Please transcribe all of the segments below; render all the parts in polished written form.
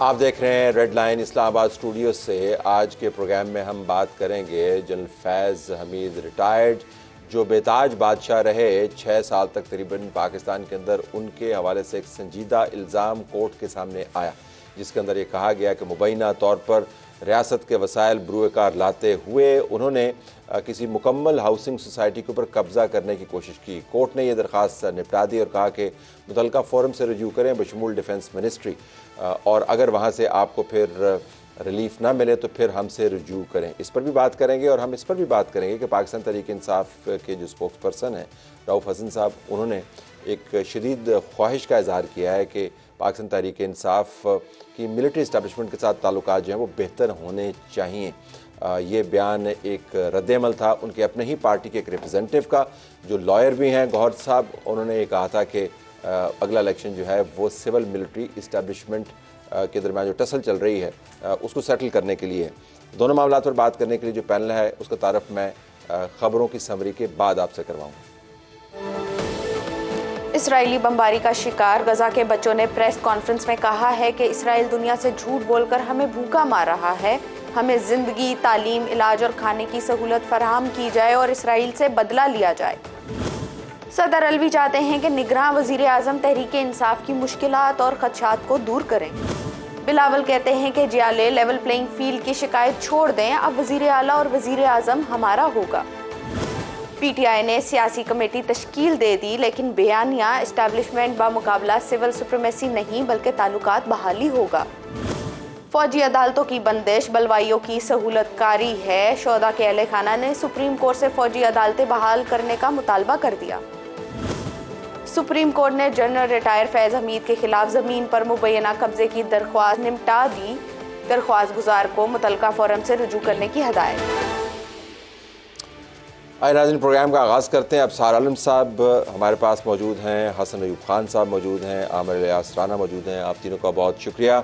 आप देख रहे हैं रेड लाइन इस्लामाबाद स्टूडियो से। आज के प्रोग्राम में हम बात करेंगे जनरल फैज़ हमीद रिटायर्ड, जो बेताज बादशाह रहे 6 साल तक तकरीबन पाकिस्तान के अंदर। उनके हवाले से एक संजीदा इल्ज़ाम कोर्ट के सामने आया, जिसके अंदर ये कहा गया कि मुबैना तौर पर रियासत के वसाइल बरूएकार लाते हुए उन्होंने किसी मुकम्मल हाउसिंग सोसाइटी के ऊपर कब्ज़ा करने की कोशिश की। कोर्ट ने यह दरख्वास्त निपटा दी और कहा कि मुतल्लिका फोरम से रजू करें बशमूल डिफेंस मिनिस्ट्री, और अगर वहाँ से आपको फिर रिलीफ ना मिले तो फिर हमसे रजू करें। इस पर भी बात करेंगे और हम इस पर भी बात करेंगे कि पाकिस्तान तहरीक इंसाफ के जो स्पोक्स पर्सन हैं रऊफ़ हसन साहब, उन्होंने एक शदीद ख्वाहिश का इजहार किया है कि पाकिस्तान तहरीक इंसाफ की मिलिट्री इस्टेब्लिशमेंट के साथ ताल्लुकात जो हैं वो बेहतर होने चाहिए। ये बयान एक रद्द-ए-अमल था उनके अपने ही पार्टी के एक रिप्रेजेंटेटिव का, जो लॉयर भी हैं गौहर साहब। उन्होंने ये कहा था कि अगला इलेक्शन जो है वो सिविल मिलिट्री इस्टेब्लिशमेंट के दरमियान जो टसल चल रही है उसको सेटल करने के लिए। दोनों मामलों पर बात करने के लिए जो पैनल है उसका तारफ़ मैं ख़बरों की समरी के बाद आपसे करवाऊँगा। इसराइली बमबारी का शिकार गजा के बच्चों ने प्रेस कॉन्फ्रेंस में कहा है कि इसराइल दुनिया से झूठ बोलकर हमें भूखा मार रहा है। हमें जिंदगी, तालीम, इलाज और खाने की सहूलत फराहम की जाए और इसराइल से बदला लिया जाए। सदर अलवी चाहते हैं कि निगरान वजीर आजम तहरीक इंसाफ की मुश्किलात और खदशात को दूर करें। बिलावल कहते हैं कि जियाले लेवल प्लेइंग फील्ड की शिकायत छोड़ दें, अब वजीर आला और वजीर आजम हमारा होगा। पीटीआई ने सियासी कमेटी तश्कील दे दी, लेकिन बयानिया एस्टैब्लिशमेंट बामुकाबला सिविल सुप्रीमेसी नहीं बल्कि ताल्लुकात बहाली होगा। फौजी अदालतों की बंदिश बलवाइयों की सहूलत कारी है। शोदा के अहले खाना ने सुप्रीम कोर्ट से फौजी अदालतें बहाल करने का मुतालबा कर दिया। सुप्रीम कोर्ट ने जनरल रिटायर फैज़ हमीद के खिलाफ ज़मीन पर मुबैना कब्जे की दरख्वास्त निपटा दी। दरख्वास्त गुजार को मुतल्लिका फोरम से रुजू करने की हदायत। आए नाज़रीन, प्रोग्राम का आगाज़ करते हैं। अब सार आलम साहब हमारे पास मौजूद हैं, हसन अयूब खान साहब मौजूद हैं, आमिर इलियास राना मौजूद हैं। आप तीनों का बहुत शुक्रिया।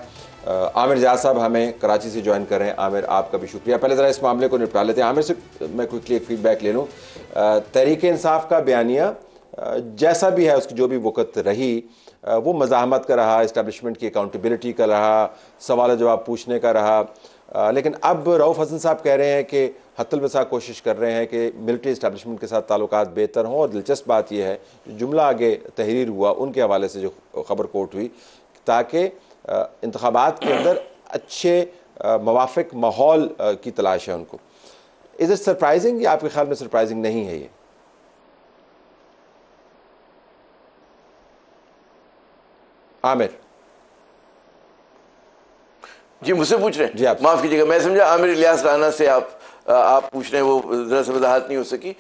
आमिर जाद साहब हमें कराची से ज्वाइन कर रहे हैं। आमिर, आपका भी शुक्रिया। पहले ज़रा इस मामले को निपटा लेते हैं। आमिर से मैं क्विकली एक फीडबैक ले लूँ। तहरीक इंसाफ का बयानिया जैसा भी है, उसकी जो भी वक़्त रही, वो मज़ाहमत का रहा, इस्टेब्लिशमेंट की अकाउंटेबिलिटी का रहा, सवाल जवाब पूछने का रहा। लेकिन अब रऊफ़ हसन साहब कह रहे हैं कि हत्तल बसा कोशिश कर रहे हैं कि मिलिट्री इस्टेब्लिशमेंट के साथ ताल्लुकात बेहतर हों। और दिलचस्प बात यह है, जुमला आगे तहरीर हुआ उनके हवाले से जो ख़बर कोट हुई, ताकि इंतखाबात के अंदर अच्छे मवाफ़िक माहौल की तलाश है उनको। इज़ इट सरप्राइजिंग या आपके ख्याल में सरप्राइजिंग नहीं है ये? आमिर जी, मुझसे पूछ रहे हैं? जी, आप माफ़ कीजिएगा, मैं समझा आमिर इलियास राना से आप पूछ रहे हैं, वो ज़रा सी वजाहत नहीं हो सकी।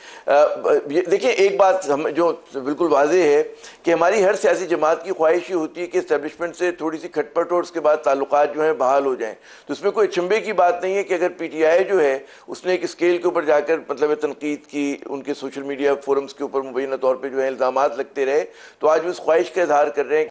देखिए, एक बात हम जो बिल्कुल वाज़ेह है कि हमारी हर सियासी जमात की ख्वाहिश ये होती है कि इस्टेब्लिशमेंट से थोड़ी सी खटपट और उसके बाद ताल्लुकात जो हैं बहाल हो जाएं। तो इसमें कोई अचंभे की बात नहीं है कि अगर पीटीआई जो है उसने एक स्केल के ऊपर जाकर मतलब तनकीद की, उनके सोशल मीडिया फोरम्स के ऊपर मुबैना तौर पर जो है इल्ज़ामात लगते रहे, तो आज वो उस ख्वाहिश का इजहार कर रहे हैं।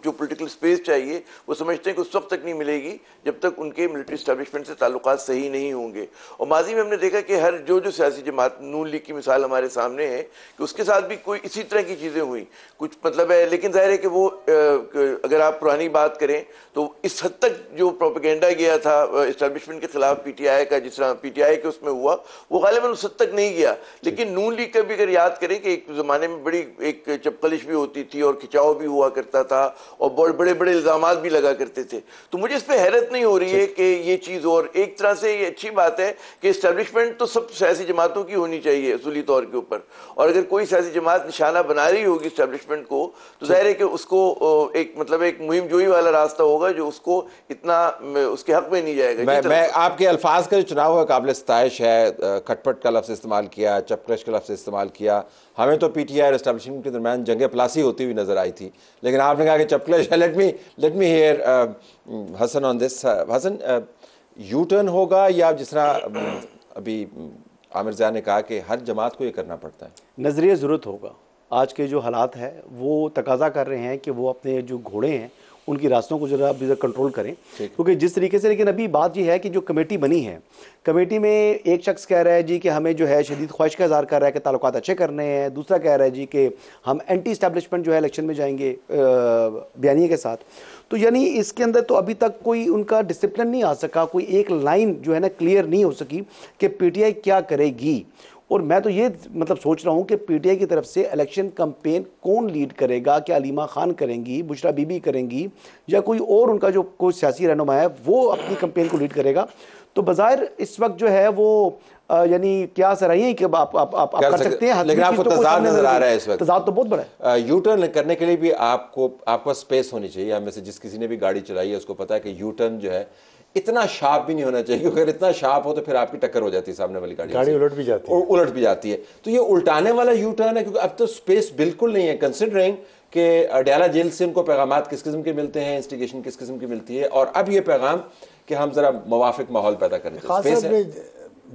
जो पॉलिटिकल स्पेस चाहिए वो समझते हैं कि उस वक्त तक नहीं मिलेगी जब तक उनके मिलिट्री इस्टेब्लिशमेंट से ताल्लुकात सही नहीं होंगे। और माजी में हमने देखा कि हर जो सियासी जमात, नून लीग की मिसाल हमारे सामने है कि उसके साथ भी कोई इसी तरह की चीज़ें हुई, कुछ मतलब है। लेकिन जाहिर है कि वो अगर आप पुरानी बात करें तो इस हद तक जो प्रोपेगेंडा गया था इस्टेब्लिशमेंट के खिलाफ पीटीआई का, जिस तरह पीटीआई के उसमें हुआ, वो गालिबन उस हद तक नहीं गया। लेकिन नून लीग का भी अगर याद करें कि एक ज़माने में बड़ी एक चपकलिश भी होती थी और खिंचाव भी हुआ करता था और बहुत बड़े बड़े इल्ज़ामात भी लगा करते थे। तो मुझे इस पर हैरत नहीं हो रही है कि ये चीज़, और एक तरह से ये अच्छी बात है कि इस्टेब्लिशमेंट तो सब सियासी जमातों की होनी चाहिए असूली तौर के ऊपर, और अगर कोई सियासी जमात निशाना बना रही होगी इस्टेब्लिशमेंट को तो जाहिर है कि उसको एक मतलब एक मुहिम जोई वाला रास्ता होगा जो उसको इतना उसके हक में नहीं जाएगा। मैं आपके अल्फाज का जो चुनाव है काबिल सताइश है। खटपट का लफ्ज़ इस्तेमाल किया, चपकश का लफ्ज़ इस्तेमाल किया। हमें तो पीटीआई और एस्टेब्लिशमेंट के दरमियान जंग प्लासी होती हुई नजर आई थी, लेकिन आपने कहा कि चपकश है। Let me hear Hasan on this. Hasan, U turn होगा या जिस तरह अभी आमिर ज़िया ने कहा कि हर जमात को ये करना पड़ता है? नज़रिया ज़रूरत होगा। आज के जो हालात है वो तकाजा कर रहे हैं कि वो अपने जो घोड़े हैं उनकी रास्तों को जरा भी कंट्रोल करें, क्योंकि जिस तरीके से, लेकिन अभी बात यह है कि जो कमेटी बनी है, कमेटी में एक शख्स कह रहा है जी कि हमें जो है शदीद ख्वाहिश का इज़हार कर रहा है कि ताल्लुकात अच्छे करने हैं, दूसरा कह रहा है जी कि हम एंटी इस्टेब्लिशमेंट जो है इलेक्शन में जाएंगे बयानिया के साथ। तो यानी इसके अंदर तो अभी तक कोई उनका डिसिप्लिन नहीं आ सका, कोई एक लाइन जो है ना क्लियर नहीं हो सकी कि पीटीआई क्या करेगी। और मैं तो ये मतलब सोच रहा हूँ कि पीटीआई की तरफ से इलेक्शन कैंपेन कौन लीड करेगा, क्या अलीमा खान करेंगी, बुशरा बीबी करेंगी, या कोई और उनका जो कोई सियासी रहनुमा है वो अपनी कैंपेन को लीड करेगा। तो बाज़ाहिर इस वक्त जो है वो यानी क्या सर है कि आप कर सकते हैं, लेकिन आपको तजाद नजर आ रहा है इस वक्त। तजाद तो बहुत बड़ा है। यू टर्न करने के लिए भी आपको पास स्पेस होनी चाहिए। हमें से जिस किसी ने भी गाड़ी चलाई है उसको पता है कि यू टर्न जो है इतना शार्प भी नहीं होना चाहिए, अगर इतना शार्प हो तो फिर आपकी टक्कर हो जाती है सामने वाली गाड़ी उलट भी जाती है, उलट भी जाती है। तो ये उल्टाने वाला यू टर्न है, क्योंकि अब तो स्पेस बिल्कुल नहीं है, कंसिडरिंग कि अडयाला जेल से उनको पैगामात किस किस्म के मिलते हैं, इंस्टिगेशन किस किस्म की मिलती है, और अब ये पैगाम कि हम जरा मुवाफिक माहौल पैदा करें। स्पेस है।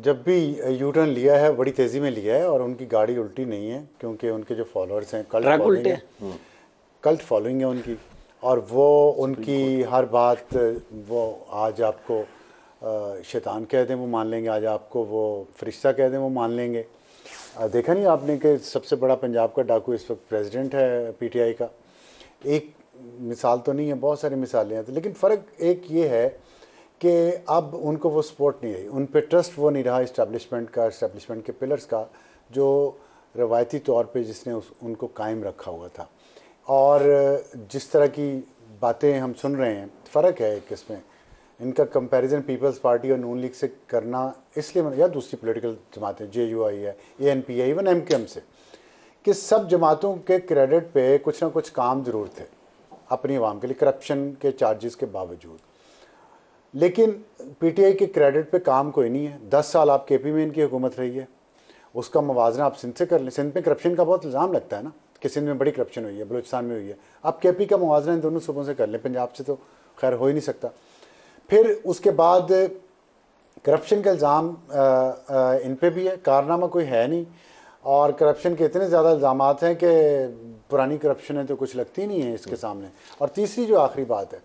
जब भी यू टर्न लिया है बड़ी तेजी में लिया है, और उनकी गाड़ी उल्टी नहीं है, क्योंकि उनके जो फॉलोअर्स हैं कल्ट फॉलोइंग है उनकी, और वो उनकी हर बात वो आज आपको शैतान कह दें वो मान लेंगे, आज आपको वो फरिश्ता कह दें वो मान लेंगे। देखा नहीं आपने कि सबसे बड़ा पंजाब का डाकू इस वक्त प्रेसिडेंट है पीटीआई का। एक मिसाल तो नहीं है, बहुत सारी मिसालें हैं, लेकिन फ़र्क एक ये है कि अब उनको वो सपोर्ट नहीं रही, उन पे ट्रस्ट वो नहीं रहा इस्टेब्लिशमेंट का, इस्टेब्लिशमेंट के पिलर्स का जो रवायती तौर पे जिसने उनको कायम रखा हुआ था। और जिस तरह की बातें हम सुन रहे हैं, फ़र्क है एक इसमें, इनका कंपैरिजन पीपल्स पार्टी और नून लीग से करना इसलिए, या दूसरी पॉलिटिकल जमातें जेयूआई है, एएनपी है, इवन एमकेएम से, कि सब जमातों के क्रेडिट पे कुछ ना कुछ काम ज़रूर थे अपनी आवाम के लिए, करप्शन के चार्जेस के बावजूद। लेकिन पीटीआई के क्रेडिट पे काम कोई नहीं है। 10 साल आप केपी में इनकी हुकूमत रही है, उसका मुवाजना आप सिंध से कर लें। सिंध में करप्शन का बहुत इल्ज़ाम लगता है ना कि सिंध में बड़ी करप्शन हुई है, बलूचिस्तान में हुई है। आप केपी का मुवाजना इन दोनों सूबों से कर लें, पंजाब से तो खैर हो ही नहीं सकता। फिर उसके बाद करप्शन का इल्ज़ाम इन पे भी है, कारनामा कोई है नहीं, और करप्शन के इतने ज़्यादा इल्ज़ाम हैं कि पुरानी करप्शन है तो कुछ लगती नहीं है इसके सामने। और तीसरी जो आखिरी बात है,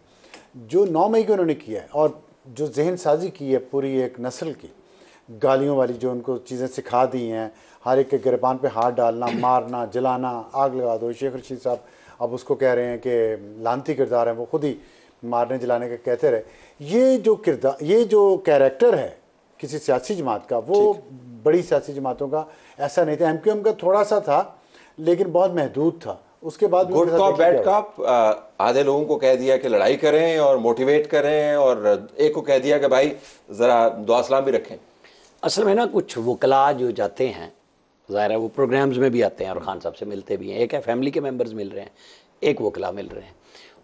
जो 9 मई को उन्होंने किया है, और जो जहन साजी की है पूरी एक नस्ल की, गालियों वाली जो उनको चीज़ें सिखा दी हैं, हर एक के गिरबान पे हाथ डालना, मारना, जलाना, आग लगा दो। शेख रशीद साहब अब उसको कह रहे हैं कि लानती किरदार है, वो खुद ही मारने जलाने का कहते रहे। ये जो किरदार, ये जो कैरेक्टर है किसी सियासी जमात का, वो बड़ी सियासी जमातों का ऐसा नहीं था। एमक्यूएम का थोड़ा सा था लेकिन बहुत महदूद था। उसके बाद गुड कॉप बैड कॉप, आधे लोगों को कह दिया कि लड़ाई करें और मोटिवेट करें, और एक को कह दिया कि भाई ज़रा दुआ सलाम भी रखें। असल में ना कुछ वकला जो जाते हैं, ज़ाहिर है वो प्रोग्राम्स में भी आते हैं और खान साहब से मिलते भी हैं। एक है फैमिली के मेंबर्स मिल रहे हैं, एक वकला मिल रहे हैं,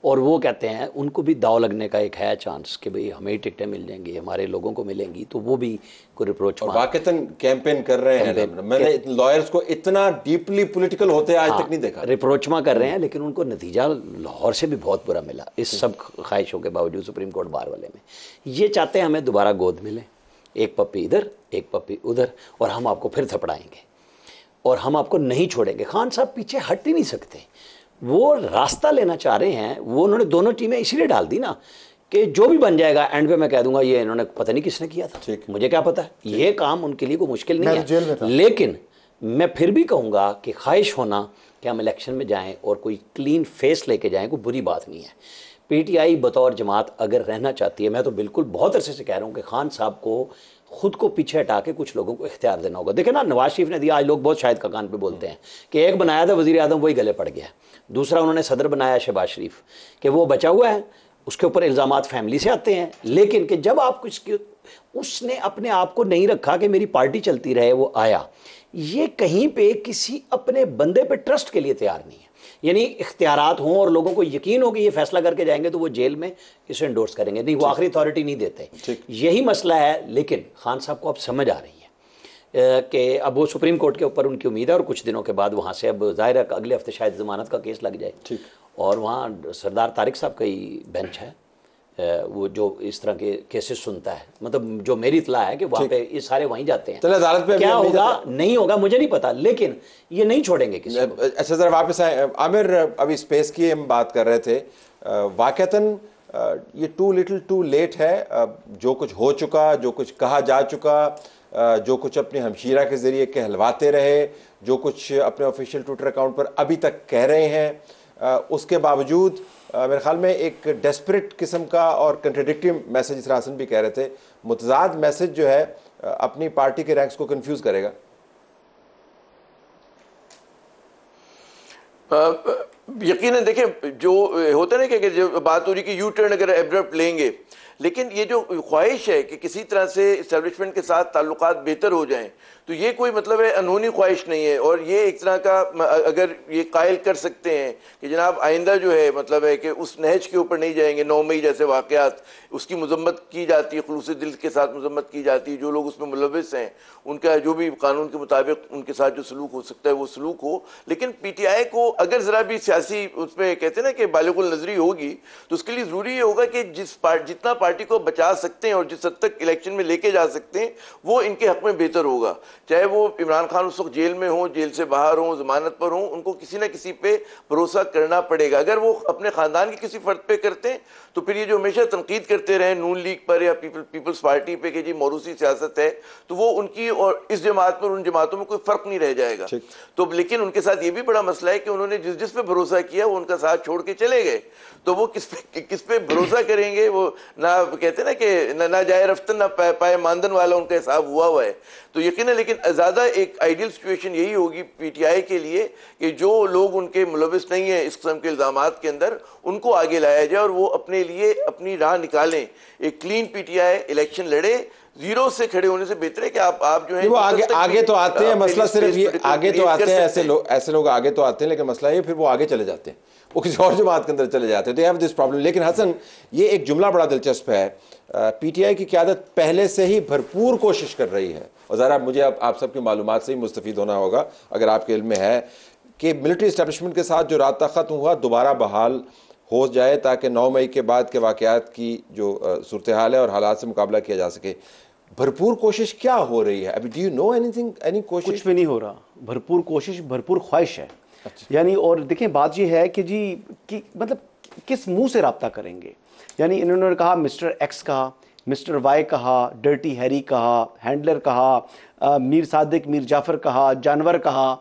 और वो कहते हैं उनको भी दाव लगने का एक है चांस कि भाई हमें ही टिकटें मिल जाएंगी, हमारे लोगों को मिलेंगी, तो वो भी कोई रिप्रोच वाकईतन कैंपेन कर रहे हैं। मैंने लॉयर्स को इतना डीपली पॉलिटिकल होते आज तक नहीं देखा। रिप्रोचमा कर रहे हैं, लेकिन उनको नतीजा लाहौर से भी बहुत बुरा मिला इस सब ख्वाहिशों के बावजूद। सुप्रीम कोर्ट बार वाले में ये चाहते हैं हमें दोबारा गोद मिले, एक पप्पी इधर एक पप्पी उधर, और हम आपको फिर थपड़ाएंगे और हम आपको नहीं छोड़ेंगे। खान साहब पीछे हट ही नहीं सकते, वो रास्ता लेना चाह रहे हैं। वो उन्होंने दोनों टीमें इसीलिए डाल दी ना कि जो भी बन जाएगा एंड पे मैं कह दूंगा ये इन्होंने पता नहीं किसने किया था, मुझे क्या पता है। ये काम उनके लिए कोई मुश्किल नहीं है, लेकिन मैं फिर भी कहूँगा कि ख्वाहिश होना कि हम इलेक्शन में जाएं और कोई क्लीन फेस लेके जाएं, कोई बुरी बात नहीं है। पीटीआई बतौर जमात अगर रहना चाहती है, मैं तो बिल्कुल बहुत अरसे से कह रहा हूँ कि खान साहब को खुद को पीछे हटा के कुछ लोगों को इख्तियार देना होगा। देखे ना, नवाज शरीफ ने दिया, आज लोग बहुत शाहिद का कान पे बोलते हैं कि एक बनाया था वजीर आजम वही गले पड़ गया, दूसरा उन्होंने सदर बनाया शहबाज शरीफ कि वो बचा हुआ है, उसके ऊपर इल्ज़ामात फैमिली से आते हैं। लेकिन कि जब आप कुछ, उसने अपने आप को नहीं रखा कि मेरी पार्टी चलती रहे, वो आया, ये कहीं पे किसी अपने बंदे पे ट्रस्ट के लिए तैयार नहीं है। यानी इख्तियारात हों और लोगों को यकीन हो कि ये फैसला करके जाएंगे तो वो जेल में इसे इंडोर्स करेंगे, नहीं वो आखिरी अथॉरिटी नहीं देते। यही मसला है। लेकिन खान साहब को अब समझ आ रही है कि अब वो सुप्रीम कोर्ट के ऊपर उनकी उम्मीद है, और कुछ दिनों के बाद वहाँ से अब ज़ाहिर है अगले हफ्ते शायद ज़मानत का केस लग जाए, और वहाँ सरदार तारिक साहब का ही बेंच है वो जो इस तरह के केसेस सुनता है। मतलब जो मेरी इतला है कि वहाँ पे ये सारे वहीं जाते हैं। अदालत पे क्या होगा नहीं होगा मुझे नहीं पता, लेकिन ये नहीं छोड़ेंगे किसी को। अच्छा जरा वापस आए आमिर, अभी स्पेस की हम बात कर रहे थे। वाकईतन ये टू लिटिल टू लेट है। जो कुछ हो चुका, जो कुछ कहा जा चुका, जो कुछ अपने हमशीरा के जरिए कहलवाते रहे, जो कुछ अपने ऑफिशियल ट्विटर अकाउंट पर अभी तक कह रहे हैं, उसके बावजूद मेरे ख्याल में एक डेस्परेट किस्म का और कंट्राडिक्टिव मैसेज इसरा हसन भी कह रहे थे, मुतजाद मैसेज जो है अपनी पार्टी के रैंक्स को कंफ्यूज करेगा। यकीनन देखिए, जो होता है ना कि जो बात हो रही कि यू टर्न अगर एब्रप्ट लेंगे, लेकिन ये जो ख्वाहिश है कि किसी तरह से इस्टेब्लिशमेंट के साथ ताल्लुकात बेहतर हो जाएं, तो ये कोई मतलब है अनहोनी ख्वाहिश नहीं है। और ये एक तरह का अगर ये कायल कर सकते हैं कि जनाब आइंदा जो है मतलब है कि उस नहज के ऊपर नहीं जाएंगे, 9 मई जैसे वाक़यात, उसकी मजम्मत की जाती है, खुलूस दिल के साथ मजम्मत की जाती है, जो लोग उसमें मुलविस हैं उनका जो भी कानून के मुताबिक उनके साथ जो सलूक हो सकता है वो सलूक हो। लेकिन PTI को अगर ज़रा भी सियासी उसमें कहते हैं ना कि बालिगुल नजरी होगी, तो उसके लिए ज़रूरी ये होगा कि जितना पार्टी को बचा सकते हैं और जिस हद तक इलेक्शन में लेके जा सकते हैं वो इनके हक में बेहतर होगा। चाहे वो इमरान खान उस वक्त जेल में हो, जेल से बाहर हो, जमानत पर हो, उनको किसी ना किसी पे भरोसा करना पड़ेगा। अगर वो अपने खानदान के किसी फर्द पे करते हैं तो फिर ये जो हमेशा तनकीद करते रहे नून लीग पर या पीपल्स पार्टी पे कि जी मौरूसी सियासत है, तो वो उनकी और इस जमात पर उन जमातों में कोई फर्क नहीं रह जाएगा। तो लेकिन उनके साथ ये भी बड़ा मसला है कि उन्होंने जिस पे भरोसा किया वो उनका साथ छोड़ के चले गए, तो वो किस पे भरोसा करेंगे? वो ना कहते ना कि ना जाए रफ्तन ना पाए मानदन वाला उनका हिसाब हुआ है। तो यकीन है, लेकिन ज़्यादा एक आइडियल सिचुएशन यही होगी PTI के लिए कि जो लोग उनके मुलविस नहीं है इस किस्म के इल्ज़ामात के अंदर, उनको आगे लाया जाए और वो अपने लिए अपनी राह निकालें। एक क्लीन PTI इलेक्शन लड़े, जीरो से खड़े होने से बेहतर है कि आप जो है वो आगे तो आते हैं, मसला सिर्फ ये आगे तो आते हैं, ऐसे लोग आगे तो आते हैं, लेकिन मसला ये फिर वो आगे चले जाते हैं, वो किसी और जमात के अंदर चले जाते हैं, तो हैव दिस प्रॉब्लम। लेकिन हसन, ये एक जुमला बड़ा दिलचस्प है, PTI की क़यादत पहले से ही भरपूर कोशिश कर रही है, और ज़रा मुझे आप सबकी मालूमात से ही मुस्तफ़ीद होना होगा अगर आपके इल्म में है कि मिलिट्री इस्टेब्लिशमेंट के साथ जो राब्ता ख़त्म हुआ दोबारा बहाल हो जाए ताकि 9 मई के बाद के वाक़यात की जो सूरत हाल है और हालात से मुकाबला किया जा सके। भरपूर कोशिश क्या हो रही है अभी? Do you know anything? Any कोशिश? कुछ भी नहीं हो रहा। भरपूर कोशिश, भरपूर ख्वाहिश है। यानी और देखें बात ये है कि जी कि मतलब किस मुंह से रब्ता करेंगे। यानी इन्होंने कहा मिस्टर एक्स कहा, मिस्टर वाई कहा, डर्टी हैरी कहा, हैंडलर कहा, मीर सादिक, मीर जाफ़र कहा, जानवर कहा,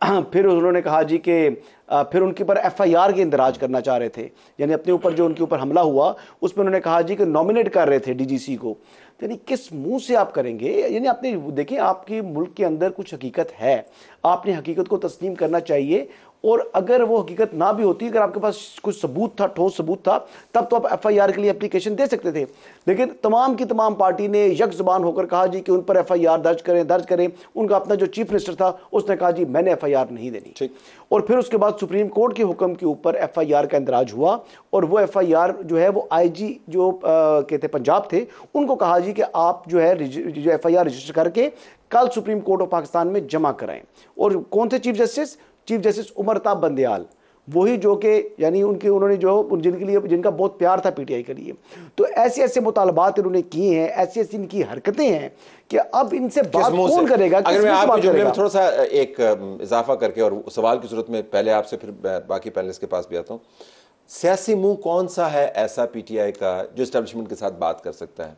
फिर उन्होंने कहा जी कि फिर उनके ऊपर FIR के इंदराज करना चाह रहे थे, यानी अपने ऊपर जो उनके ऊपर हमला हुआ उसमें उन्होंने कहा जी कि नॉमिनेट कर रहे थे DGC को। यानी किस मुंह से आप करेंगे? यानी आपने देखें आपके मुल्क के अंदर कुछ हकीकत है, आपने हकीकत को तस्लीम करना चाहिए, और अगर वो हकीकत ना भी होती, अगर आपके पास कुछ सबूत था, ठोस सबूत था, तब तो आप FIR के लिए एप्लीकेशन दे सकते थे। लेकिन तमाम की तमाम पार्टी ने यक ज़बान होकर कहा जी कि उन पर FIR दर्ज करें। उनका अपना जो चीफ मिनिस्टर था उसने कहा जी मैंने FIR नहीं देनी। और फिर उसके बाद सुप्रीम कोर्ट के हुक्म के ऊपर FIR का इंदराज हुआ, और वो FIR जो है वो IG जो कहते पंजाब थे उनको कहा जी कि आप जो है जो FIR रजिस्टर करके कल सुप्रीम कोर्ट ऑफ पाकिस्तान में जमा कराएं। और कौन थे chief justice? Chief justice Umar ताब बंदयाल, वही जो कि यानी उन्होंने जो जिनका बहुत प्यार था PTI के लिए। तो ऐसे ऐसे मुतालबात इन्होंने किए हैं, ऐसी ऐसी इनकी हरकतें हैं कि अब इनसे बात कौन करेगा? अगर मैं आपके जुमले में थोड़ा सा एक इजाफा करके और सवाल की सूरत में पहले आपसे फिर बाकी पैनलिस्ट के पास भी आता हूँ, सियासी मुंह कौन सा है ऐसा PTI का जो इस्टेब्लिशमेंट के साथ बात कर सकता है?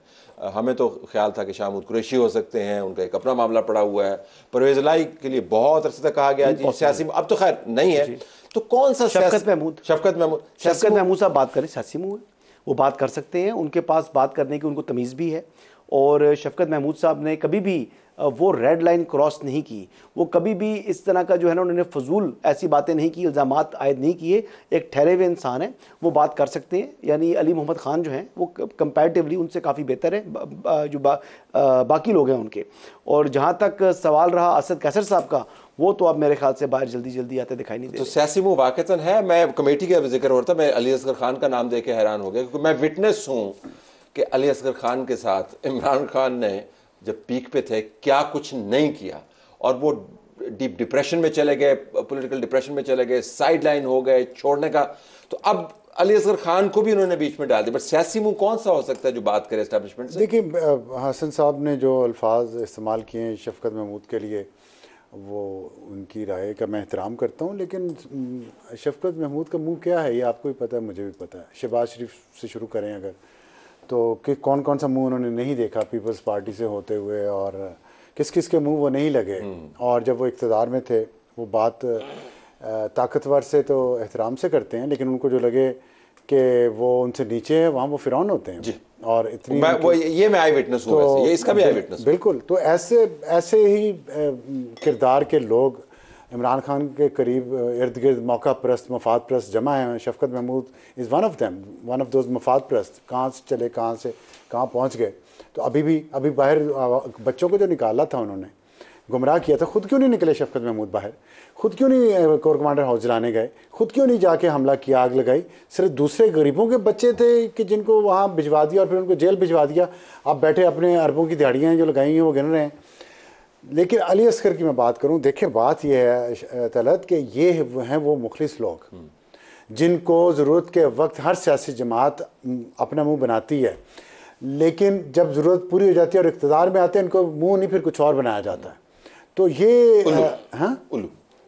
हमें तो ख्याल था कि शाहमूद कुरैशी हो सकते हैं, उनका एक अपना मामला पड़ा हुआ है, परवेज़ इलाही के लिए बहुत अरसे तक कहा गया जी सियासी, अब तो खैर नहीं है, तो कौन सा? शफकत महमूद साहब बात करें, सियासी मुंह है, वो बात कर सकते हैं, उनके पास बात करने की उनको तमीज़ भी है। और शफकत महमूद साहब ने कभी भी वो रेड लाइन क्रॉस नहीं की, वो कभी भी इस तरह का जो है ना उन्होंने फजूल ऐसी बातें नहीं की, इल्ज़ामात आयद नहीं किए। एक ठहरे हुए इंसान है, वो बात कर सकते हैं। यानी अली मोहम्मद खान जो हैं वो कंपैरेटिवली उनसे काफ़ी बेहतर है जो बाकी लोग हैं उनके। और जहाँ तक सवाल रहा असद कैसर साहब का, वो तो अब मेरे ख्याल से बाहर जल्दी आते दिखाई नहीं दे। तो सियासी मुंह वाक़तन है। मैं कमेटी का जिक्र हो रहा था, मैं अली असगर खान का नाम देके हैरान हो गया, क्योंकि मैं विटनेस हूँ कि अली असगर खान के साथ इमरान खान ने जब पीक पे थे क्या कुछ नहीं किया, और वो डीप डिप्रेशन में चले गए, पॉलिटिकल डिप्रेशन में चले गए, साइड लाइन हो गए छोड़ने का। तो अब अली असगर खान को भी उन्होंने बीच में डाल दिया। बट सियासी मुंह कौन सा हो सकता है जो बात करे एस्टैब्लिशमेंट से? देखिए, हसन साहब ने जो अल्फाज इस्तेमाल किए हैं शफकत महमूद के लिए, वो उनकी राय का मैं एहतराम करता हूँ, लेकिन शफकत महमूद का मुंह क्या है ये आपको भी पता है, मुझे भी पता है। शहबाज शरीफ से शुरू करें अगर, तो कि कौन कौन सा मुंह उन्होंने नहीं देखा पीपल्स पार्टी से होते हुए, और किस किस के मुंह वो नहीं लगे। और जब वो इक़्तिदार में थे, वो बात ताकतवर से तो एहतराम से करते हैं, लेकिन उनको जो लगे कि वो उनसे नीचे है, वहाँ वो फिरौन होते हैं जी। और इतनी मैं आई विटनेस हूँ वैसे, ये इसका भी आई विटनेस हूँ। बिल्कुल। तो ऐसे ही किरदार के लोग इमरान खान के करीब इर्द गिर्द मौका परस्त, मफाद परस्त जमा हैं। Shafqat Mahmood is one of them, one of those मफाद परस्त। कहाँ से चले, कहाँ से कहाँ पहुँच गए। तो अभी बाहर बच्चों को जो निकाला था उन्होंने, गुमराह किया था, खुद क्यों नहीं निकले शफकत महमूद बाहर, खुद क्यों नहीं कोर कमांडर हाउस जलाने गए, खुद क्यों नहीं जाके हमला किया, आग लगाई। सिर्फ दूसरे गरीबों के बच्चे थे कि जिनको वहाँ भिजवा दिया और फिर उनको जेल भिजवा दिया। आप बैठे अपने अरबों की दिहाड़ियाँ जो लगाई हैं वो गिन रहे हैं। लेकिन अली असगर की मैं बात करूँ, देखिए बात यह है तलत कि ये हैं वो मुखलिस लोग जिनको ज़रूरत के वक्त हर सियासी जमात अपना मुँह बनाती है, लेकिन जब ज़रूरत पूरी हो जाती है और इक़्तिदार में आते हैं इनको मुँह नहीं फिर कुछ और बनाया जाता है। तो ये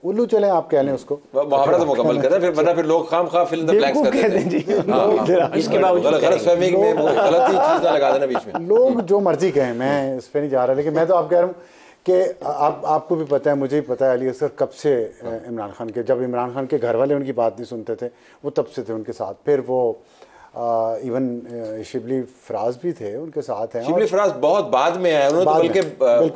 उल्लू चले आप कह लें उसको, मुहावरा तो मुकम्मल कर रहे हैं, फिर लोग खाम खा फिल द ब्लैंक्स कर देते हैं। इसके बावजूद गलतफहमी में वो गलत ही चीज़ ना लगा देना बीच में। लोग जो मर्जी कहें, मैं इस पे नहीं जा रहा, लेकिन मैं तो आप कह रहा हूँ कि आपको भी पता है, मुझे भी पता है, अली असगर कब से इमरान खान के, जब इमरान खान के घर वाले उनकी बात नहीं सुनते थे वो तब से थे उनके साथ। फिर वो इवन शिबली फराज भी थे उनके साथ हैं। शिबली फराज बहुत बाद में आए, उन्होंने तो बल्कि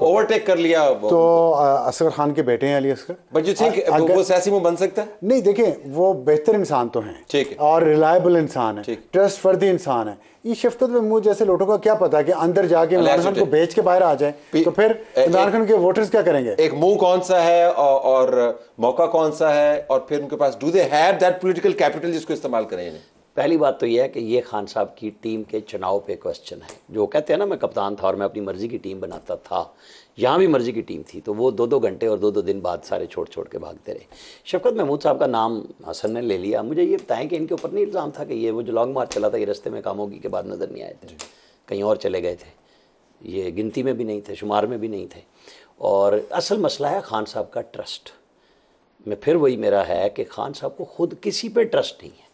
ओवरटेक कर लिया। तो असगर खान के बेटे हैं Ali Asghar. But you think वो सियासी मुंह बन सकता है? नहीं, देखें वो बेहतर इंसान तो हैं, ठीक है, और रिलायबल इंसान है, ट्रस्ट वर्दी इंसान है। ये शफकत महमूद जैसे लोगों का क्या पता कि अंदर जाके इमरान खान को बेच के बाहर आ जाए, तो फिर इमरान खान के वोटर्स क्या करेंगे? एक मुंह कौन सा है और मौका कौन सा है, और फिर उनके पास do they have that political capital जिसको इस्तेमाल करें? पहली बात तो यह है कि ये खान साहब की टीम के चुनाव पे क्वेश्चन है। जो कहते हैं ना, मैं कप्तान था और मैं अपनी मर्जी की टीम बनाता था, यहाँ भी मर्जी की टीम थी, तो वो 2-2 घंटे और 2-2 दिन बाद सारे छोड़ के भागते रहे। शफकत महमूद साहब का नाम हसन ने ले लिया। मुझे ये बताएं कि इनके ऊपर नहीं इल्ज़ाम था कि ये वो जो लॉन्ग मार्च चला था ये रास्ते में कामोगी के बाद नज़र नहीं आए थे, कहीं और चले गए थे, ये गिनती में भी नहीं थे, शुमार में भी नहीं थे। और असल मसला है खान साहब का ट्रस्ट में। फिर वही मेरा है कि खान साहब को खुद किसी पे ट्रस्ट नहीं है,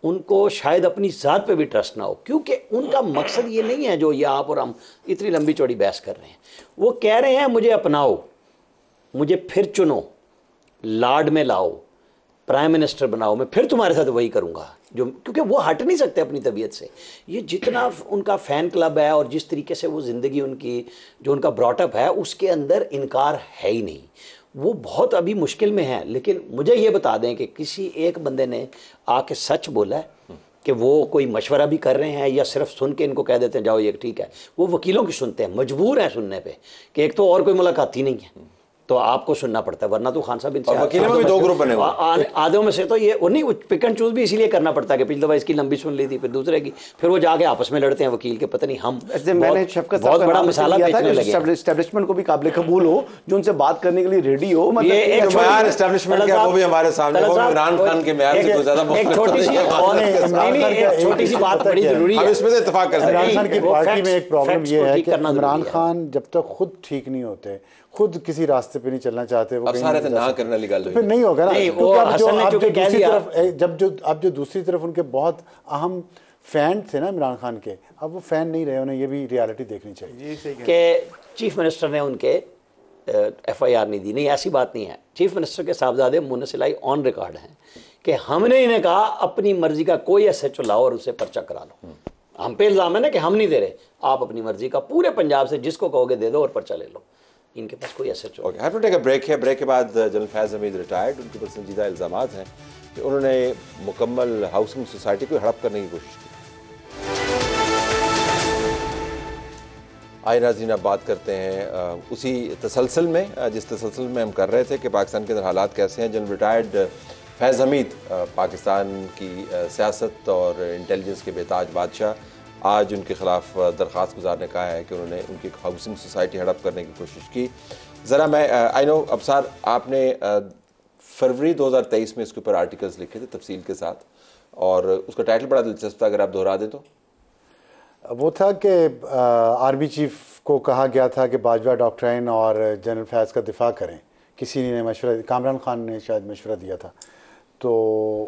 उनको शायद अपनी ज़ात पे भी ट्रस्ट ना हो, क्योंकि उनका मकसद ये नहीं है जो ये आप और हम इतनी लंबी चौड़ी बहस कर रहे हैं। वो कह रहे हैं मुझे अपनाओ, मुझे फिर चुनो, लाड में लाओ, प्राइम मिनिस्टर बनाओ, मैं फिर तुम्हारे साथ वही करूँगा, जो क्योंकि वो हट नहीं सकते अपनी तबीयत से। ये जितना उनका फ़ैन क्लब है और जिस तरीके से वो ज़िंदगी उनकी जो उनका ब्रॉटअप है उसके अंदर इनकार है ही नहीं। वो बहुत अभी मुश्किल में है। लेकिन मुझे ये बता दें कि किसी एक बंदे ने आके सच बोला है कि वो कोई मशवरा भी कर रहे हैं या सिर्फ सुन के इनको कह देते हैं जाओ ये ठीक है? वो वकीलों की सुनते हैं, मजबूर हैं सुनने पे कि एक तो और कोई मुलाकात ही नहीं है, तो आपको सुनना पड़ता है, वरना तो खान साहब इनसे वकीलों में भी 2 ग्रुप बने हुए, आधों में से तो ये वो नहीं, पिक एंड चूज भी इसीलिए करना पड़ता है कि पिछली दफा इसकी लंबी सुन ली थी, फिर दूसरे की, फिर वो जाके आपस में लड़ते हैं वकील के, पता नहीं हम बहुत बड़ा मसाला बेचने लगे। एस्टेब्लिशमेंट को भी काबिल कबूल हो, जो उनसे बात करने के लिए रेडी हो। मतलब ये एक एस्टेब्लिशमेंट क्या वो भी हमारे सामने, वो इमरान खान के म्यार से ज्यादा एक छोटी सी बात बड़ी जरूरी है, हम इसमें तो इत्तेफाक कर सकते हैं। इमरान खान की पार्टी में एक प्रॉब्लम ये है कि इमरान खान जब तक खुद ठीक नहीं होते, खुद किसी रास्ते पे नहीं चलना चाहते, वो सारे ना करने वाली गल फिर नहीं होगा ना। अब जो दूसरी तरफ उनके बहुत अहम फैन थे ना इमरान खान के, अब वो फैन नहीं रहे, उन्हें ये भी रियलिटी देखनी चाहिए कि चीफ मिनिस्टर ने उनके FIR नहीं दी। नहीं, ऐसी बात नहीं है। चीफ मिनिस्टर के साहबजादे मुन्नस इलाही ऑन रिकॉर्ड हैं कि हमने इन्हें कहा अपनी मर्जी का कोई SHO लाओ और उससे पर्चा करा लो। हम पे इल्ज़ाम है ना कि हम नहीं दे रहे, आप अपनी मर्जी का पूरे पंजाब से जिसको कहोगे दे दो और पर्चा ले लो। इनके पास कोई SHO। Okay, have to take a break है। ब्रेक के बाद जनरल फैज़ हमीद रिटायर्ड, उनके ऊपर संजीदा इल्ज़ामात हैं कि उन्होंने मुकम्मल हाउसिंग सोसाइटी को हड़प करने की कोशिश की। आइए नाज़रीन, अब बात करते हैं उसी तसलसल में जिस तसलसल में हम कर रहे थे कि पाकिस्तान के अंदर हालात कैसे हैं। जनरल रिटायर्ड फैज़ हमीद, पाकिस्तान की सियासत और इंटेलिजेंस के बेताज बादशाह, आज उनके ख़िलाफ़ दरख्वास्त गुजार ने कहा है कि उन्होंने उनकी हाउसिंग सोसाइटी हड़प करने की कोशिश की। ज़रा मैं आई नो अबसार, आपने फरवरी 2023 में इसके ऊपर आर्टिकल्स लिखे थे तफसील के साथ, और उसका टाइटल बड़ा दिलचस्प था, अगर आप दोहरा दें तो। वो था कि आर्मी चीफ को कहा गया था कि बाजवा डॉक्ट्राइन और जनरल फैज़ का दिफा करें। किसी ने मशवरा, कामरान खान ने शायद मशवरा दिया था, तो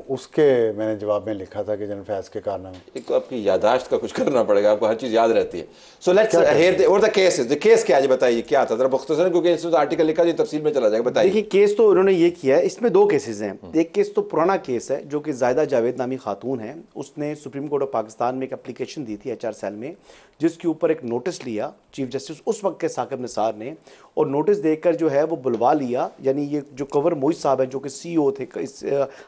उसके मैंने जवाब में लिखा था कि जनरल फैज़ के कारनामे। एक तो आपकी यादाश्त का कुछ करना पड़ेगा, आपको हर चीज़ याद रहती है। सो लेट्स हियर और the case is, the case क्या है बताइए, क्या था जरा मुख्तसर, क्योंकि इसमें आर्टिकल लिखा है तफसील में चला जाएगा, बताइए। देखिए केस तो उन्होंने ये किया है, इसमें दो केसेस हैं। एक केस तो पुराना केस है जो कि जायदा जावेद नामी खातून है, उसने सुप्रीम कोर्ट ऑफ पाकिस्तान में एक एप्लीकेशन दी थी HR सेल में, जिसके ऊपर एक नोटिस लिया चीफ जस्टिस उस वक्त के साकिब निसार ने, और नोटिस देकर जो है वो बुलवा लिया, यानी ये जो कंवर मोइज साहब है जो कि CEO थे इस